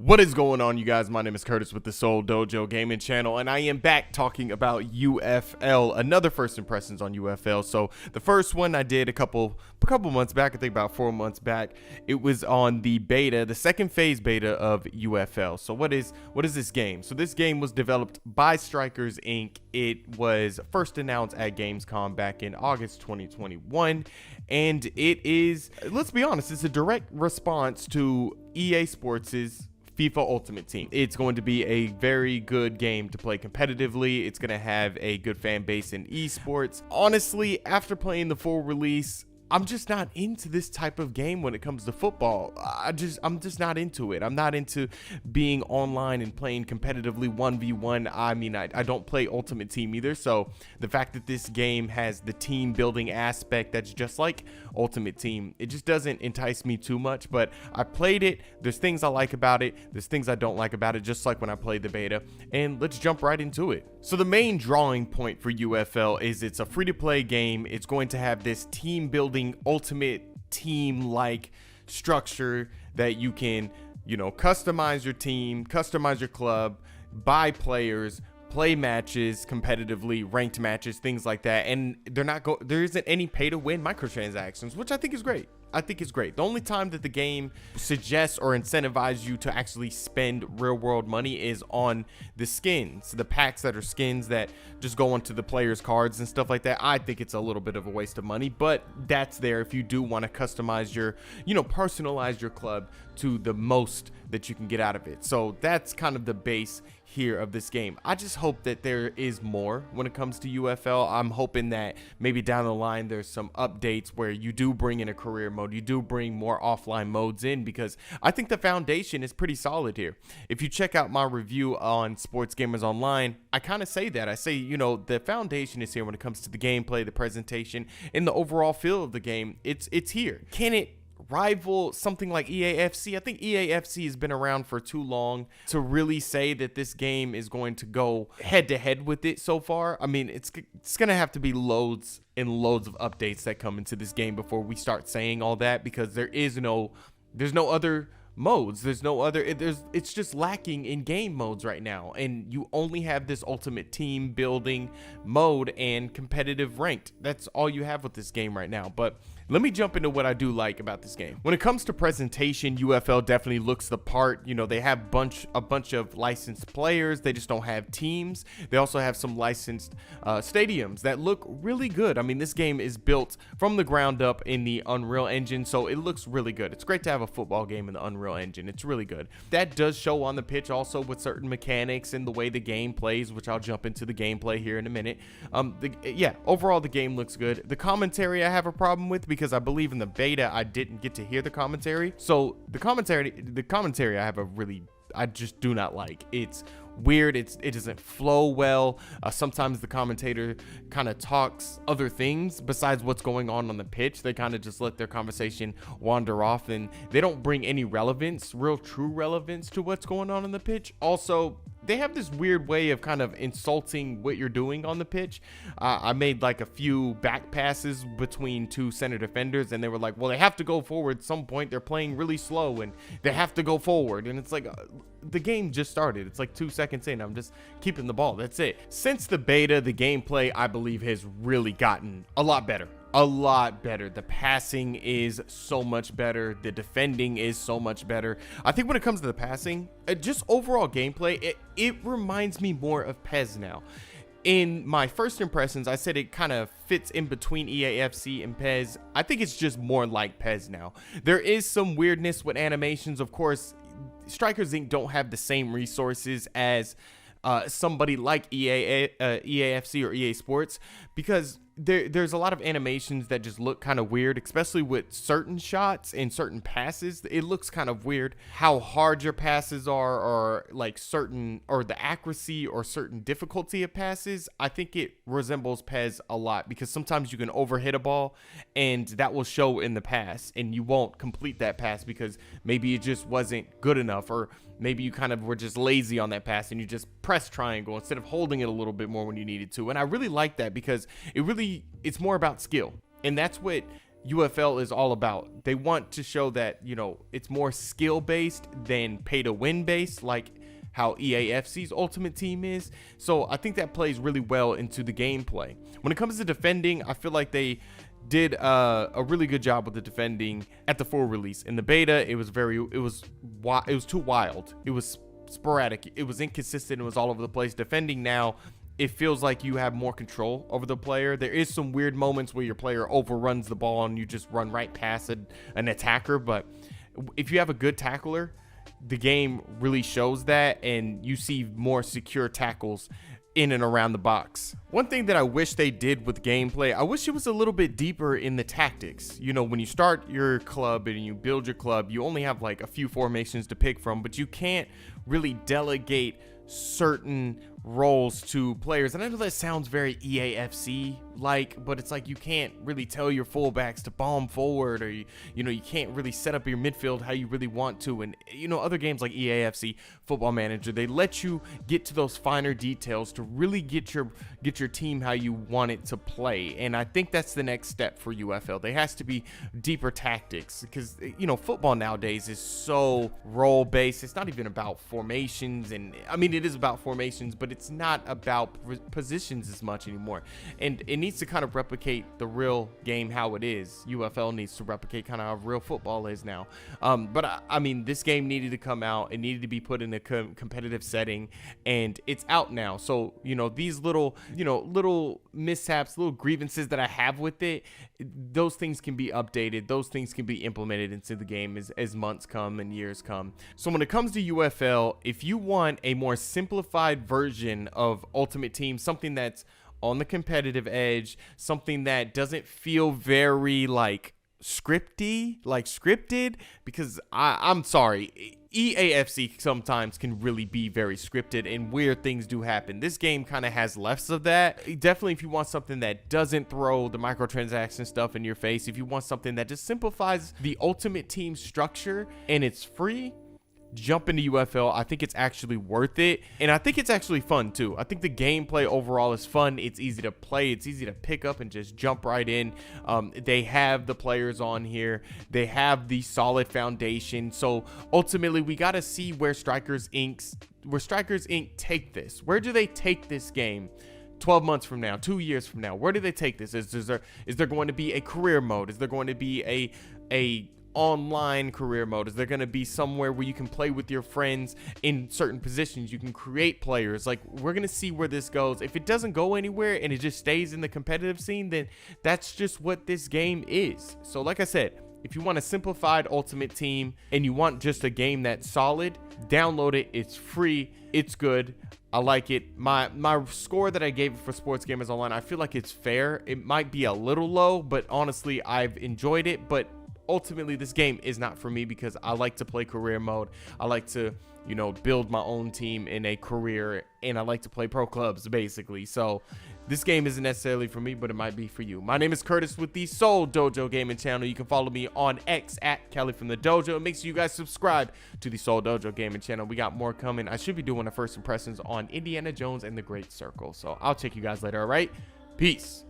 What is going on, you guys? My name is Curtis with the Seoul Dojo gaming channel, and I am back talking about UFL, another first impressions on UFL. So the first one I did a couple months back, I think about 4 months back. It was on the beta, the second phase beta of UFL. So what is this game? So this game was developed by Strikers Inc. It was first announced at Gamescom back in August 2021, and it is, let's be honest, it's a direct response to EA Sports' FIFA Ultimate Team. It's going to be a very good game to play competitively. It's going to have a good fan base in esports. Honestly, after playing the full release, I'm just not into this type of game when it comes to football. I'm just not into it. I'm not into being online and playing competitively 1v1. I mean, I don't play Ultimate Team either. So the fact that this game has the team building aspect that's just like Ultimate Team, it just doesn't entice me too much. But I played it. There's things I like about it. There's things I don't like about it, just like when I played the beta. And let's jump right into it. So the main drawing point for UFL is it's a free-to-play game. It's going to have this team building ultimate team like structure that you can, customize your team, customize your club, buy players, play matches competitively, ranked matches, things like that. And there isn't any pay to win microtransactions, which I think is great. The only time that the game suggests or incentivizes you to actually spend real world money is on the skins, the packs that are skins that just go onto the players' cards and stuff like that. I think it's a little bit of a waste of money, but that's there if you do want to customize your, personalize your club to the most that you can get out of it. So that's kind of the base here of this game. I just hope that there is more when it comes to UFL. I'm hoping that maybe down the line there's some updates where you do bring in a career mode, you do bring more offline modes in, because I think the foundation is pretty solid here. If you check out my review on Sports Gamers Online, I kind of say that. I say, the foundation is here when it comes to the gameplay, the presentation, and the overall feel of the game. It's here. Can it rival something like EAFC? I think EAFC has been around for too long to really say that this game is going to go head to head with it so far. I mean, it's going to have to be loads and loads of updates that come into this game before we start saying all that, because there's no other modes. It's just lacking in game modes right now, and you only have this ultimate team building mode and competitive ranked. That's all you have with this game right now. But let me jump into what I do like about this game. When it comes to presentation, UFL definitely looks the part. They have a bunch of licensed players. They just don't have teams. They also have some licensed stadiums that look really good. I mean, this game is built from the ground up in the Unreal Engine, so it looks really good. It's great to have a football game in the Unreal Engine. It's really good. That does show on the pitch also with certain mechanics and the way the game plays, which I'll jump into the gameplay here in a minute. Overall the game looks good. The commentary I have a problem with, because I believe in the beta I didn't get to hear the commentary. So the commentary I just do not like. It's weird. It doesn't flow well. Sometimes the commentator kind of talks other things besides what's going on the pitch. They kind of just let their conversation wander off, and they don't bring any true relevance to what's going on the pitch. Also, they have this weird way of kind of insulting what you're doing on the pitch. I made like a few back passes between two center defenders, and they were like, well, they have to go forward at some point. They're playing really slow and they have to go forward. And it's like, the game just started. It's like 2 seconds in. I'm just keeping the ball. That's it. Since the beta, the gameplay, I believe, has really gotten a lot better. The passing is so much better. The defending is so much better. I think when it comes to the passing, just overall gameplay, it reminds me more of PES now. In my first impressions, I said it kind of fits in between EAFC and PES. I think it's just more like PES now. There is some weirdness with animations. Of course, Strikers Inc. don't have the same resources as somebody like EAFC or EA Sports, because there's a lot of animations that just look kind of weird, especially with certain shots and certain passes. It looks kind of weird how hard your passes are, or the accuracy or certain difficulty of passes. I think it resembles PES a lot, because sometimes you can overhit a ball and that will show in the pass, and you won't complete that pass because maybe it just wasn't good enough, or maybe you kind of were just lazy on that pass and you just press triangle instead of holding it a little bit more when you needed to. And I really like that, because it's more about skill. And that's what UFL is all about. They want to show that, you know, it's more skill based than pay to win based, like how EAFC's Ultimate Team is. So I think that plays really well into the gameplay. When it comes to defending, I feel like they did a really good job with the defending at the full release. In the beta, it was too wild. It was sporadic. It was inconsistent. It was all over the place. Defending now, it feels like you have more control over the player. There is some weird moments where your player overruns the ball and you just run right past an attacker. But if you have a good tackler, the game really shows that, and you see more secure tackles in and around the box. One thing that I wish they did with gameplay, I wish it was a little bit deeper in the tactics. You know, when you start your club and you build your club, you only have like a few formations to pick from, but you can't really delegate certain roles to players. And I know that sounds very EAFC like, but it's like you can't really tell your fullbacks to bomb forward, or you know, you can't really set up your midfield how you really want to. And you know, other games like EAFC Football Manager, they let you get to those finer details to really get your team how you want it to play. And I think that's the next step for UFL. There has to be deeper tactics, because you know, football nowadays is so role based. It's not even about formations, and I mean, it is about formations, but it's not about positions as much anymore. And it needs to kind of replicate the real game how it is. UFL needs to replicate kind of how real football is now. But I mean, this game needed to come out. It needed to be put in a competitive setting, and it's out now. So you know, these little mishaps, little grievances that I have with it, those things can be updated. Those things can be implemented into the game as months come and years come. So when it comes to UFL, if you want a more simplified version of Ultimate Team, something that's on the competitive edge, something that doesn't feel very like scripted, because I'm sorry, EAFC sometimes can really be very scripted and weird things do happen. This game kind of has less of that. Definitely, if you want something that doesn't throw the microtransaction stuff in your face, if you want something that just simplifies the Ultimate Team structure and it's free, jump into UFL. I think it's actually worth it, and I think it's actually fun too. I think the gameplay overall is fun. It's easy to play, it's easy to pick up and just jump right in. They have the players on here, they have the solid foundation. So ultimately, we got to see where Strikers Inc take this. Where do they take this game 12 months from now, 2 years from now? Where do they take this? Is there going to be a career mode? Is there going to be a online career mode? Is there going to be somewhere where you can play with your friends in certain positions? You can create players. Like, we're going to see where this goes. If it doesn't go anywhere and it just stays in the competitive scene, then that's just what this game is. So like I said, if you want a simplified Ultimate Team and you want just a game that's solid, download it. It's free. It's good. I like it. My score that I gave it for Sports Gamers Online, I feel like it's fair. It might be a little low, but honestly, I've enjoyed it. But ultimately, this game is not for me, because I like to play career mode. I like to, you know, build my own team in a career, and I like to play pro clubs, basically. So this game isn't necessarily for me, but it might be for you. My name is Curtis with the Seoul Dojo Gaming Channel. You can follow me on X at Kelly from the Dojo. And make sure you guys subscribe to the Seoul Dojo Gaming Channel. We got more coming. I should be doing a first impressions on Indiana Jones and the Great Circle. So I'll check you guys later, all right? Peace.